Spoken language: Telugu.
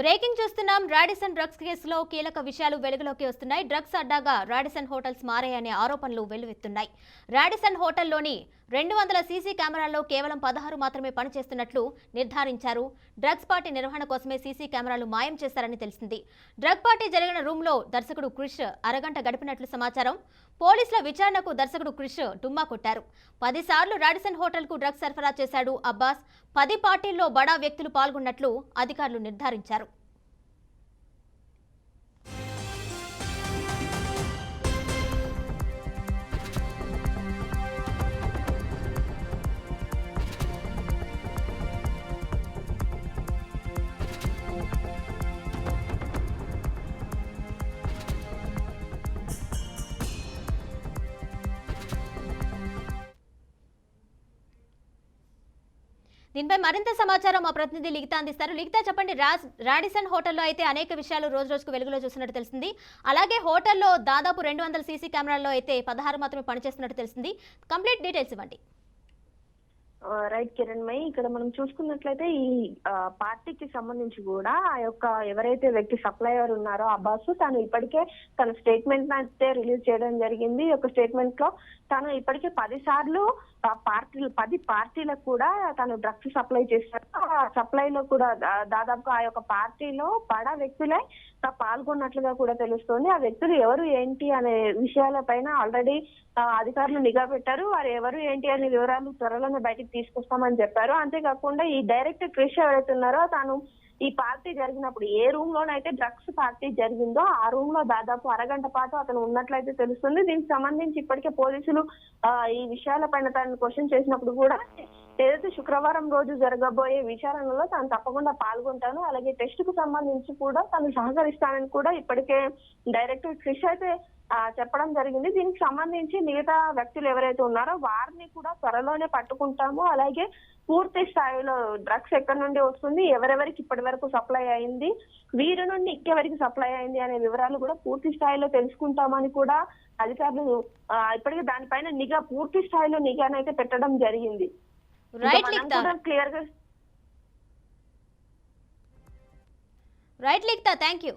బ్రేకింగ్ చూస్తున్నాం. రాడిసన్ డ్రగ్స్ కేసులో కీలక విషయాలు వెలుగులోకి వస్తున్నాయి. డ్రగ్స్ అడ్డాగా రాడిసన్ హోటల్స్ మారాయనే ఆరోపణలు వెల్లువెత్తున్నాయి. రాడిసన్ హోటల్లోని 200 సీసీ కెమెరాల్లో కేవలం 16 మాత్రమే పనిచేస్తున్నట్లు నిర్ధారించారు. డ్రగ్స్ పార్టీ నిర్వహణ కోసమే సీసీ కెమెరాలు మాయం చేశారని తెలిసింది. డ్రగ్ పార్టీ జరిగిన రూమ్లో దర్శకుడు క్రిష్ అరగంట గడిపినట్లు సమాచారం. పోలీసుల విచారణకు దర్శకుడు క్రిష్ డుమ్మా కొట్టారు. 10 సార్లు రాడిసన్ హోటల్కు డ్రగ్స్ సరఫరా చేశాడు అబ్బాస్. 10 పార్టీల్లో బడా వ్యక్తులు పాల్గొన్నట్లు అధికారులు నిర్ధారించారు. దీనిపై మరింత సమాచారం మా ప్రతినిధి లిఖిత అందిస్తారు. లిఖిత, చెప్పండి. రాడిసన్ హోటల్లో అయితే అనేక విషయాలు రోజు రోజుకు వెలుగులో చూసినట్టు తెలిసింది. అలాగే హోటల్లో దాదాపు 200 సీసీ కెమెరాల్లో అయితే 16 మాత్రమే పనిచేస్తున్నట్టు తెలిసింది. కంప్లీట్ డీటెయిల్స్ ఇవ్వండి. రైట్ కిరణ్మయి, ఇక్కడ మనం చూసుకున్నట్లయితే ఈ పార్టీకి సంబంధించి కూడా ఆ యొక్క ఎవరైతే వ్యక్తి సప్లయర్ ఉన్నారో అబ్బాస్, తను ఇప్పటికే తన స్టేట్మెంట్ అయితే రిలీజ్ చేయడం జరిగింది. ఈ యొక్క స్టేట్మెంట్ లో తను ఇప్పటికే 10 సార్లు 10 పార్టీలకు కూడా తను డ్రగ్స్ సప్లై చేశారు. ఆ సప్లైలో కూడా దాదాపుగా ఆ యొక్క పార్టీలో బడా వ్యక్తులే పాల్గొన్నట్లుగా కూడా తెలుస్తోంది. ఆ వ్యక్తులు ఎవరు ఏంటి అనే విషయాలపైన ఆల్రెడీ అధికారులు నిఘా పెట్టారు. వారు ఎవరు ఏంటి అనే వివరాలు త్వరలోనే బయటకు తీసుకొస్తామని చెప్పారు. అంతేకాకుండా ఈ డైరెక్టర్ క్రిష్ ఎవరైతే ఉన్నారో తాను ఈ పార్టీ జరిగినప్పుడు ఏ రూమ్ లోనైతే డ్రగ్స్ పార్టీ జరిగిందో ఆ రూమ్ లో దాదాపు అరగంట పాటు అతను ఉన్నట్లయితే తెలుస్తుంది. దీనికి సంబంధించి ఇప్పటికే పోలీసులు ఈ విషయాలపైన తనను క్వశ్చన్ చేసినప్పుడు కూడా ఏదైతే శుక్రవారం రోజు జరగబోయే విచారణలో తాను తప్పకుండా పాల్గొంటాను, అలాగే టెస్ట్ కు సంబంధించి కూడా తను సహకరిస్తానని కూడా ఇప్పటికే డైరెక్టర్ క్రిష్ అయితే చెప్పడం జరిగింది. దీనికి సంబంధించి మిగతా వ్యక్తులు ఎవరైతే ఉన్నారో వారిని కూడా త్వరలోనే పట్టుకుంటాము. అలాగే పూర్తి స్థాయిలో డ్రగ్స్ ఎక్కడి నుండి వస్తుంది, ఎవరెవరికి ఇప్పటి వరకు సప్లై అయింది, వీరి నుండి ఇంకెవరికి సప్లై అయింది అనే వివరాలు కూడా పూర్తి స్థాయిలో తెలుసుకుంటామని కూడా అధికారులు ఇప్పటికే దానిపైన పూర్తి స్థాయిలో నిఘానైతే పెట్టడం జరిగింది. క్లియర్ గా రైట్ లిఖిత, థ్యాంక్ యూ.